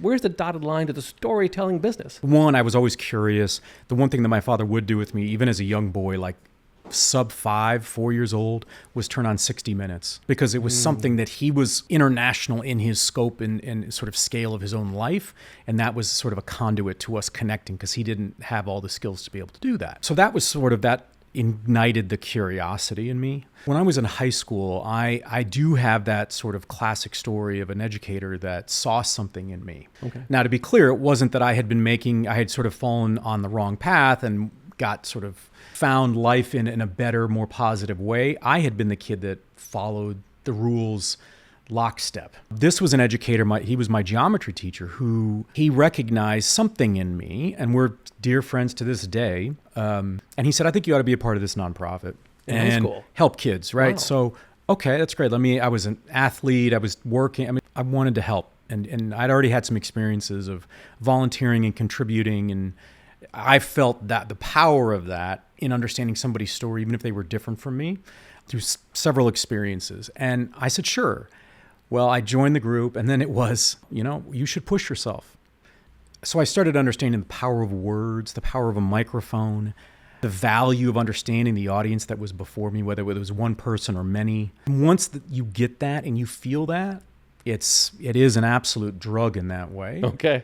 Where's the dotted line to the storytelling business? One, I was always curious. The one thing that my father would do with me, even as a young boy, like sub 4 years old, was turn on 60 Minutes because it was something that he was international in his scope and sort of scale of his own life. And that was sort of a conduit to us connecting because he didn't have all the skills to be able to do that. So that was sort of that ignited the curiosity in me. When I was in high school, I do have that sort of classic story of an educator that saw something in me. Okay. Now, to be clear, it wasn't that I had sort of fallen on the wrong path and got sort of found life in a better, more positive way. I had been the kid that followed the rules lockstep. This was an educator, he was my geometry teacher, who he recognized something in me, and we're dear friends to this day. And he said, I think you ought to be a part of this nonprofit In high school? help kids, right? Wow. So, okay, that's great. I was an athlete, I was working, I wanted to help. And I'd already had some experiences of volunteering and contributing, and I felt that the power of that in understanding somebody's story, even if they were different from me, through several experiences. And I said, sure. Well, I joined the group, and then it was, you should push yourself. So I started understanding the power of words, the power of a microphone, the value of understanding the audience that was before me, whether it was one person or many. And once you get that and you feel that, it is an absolute drug in that way. Okay.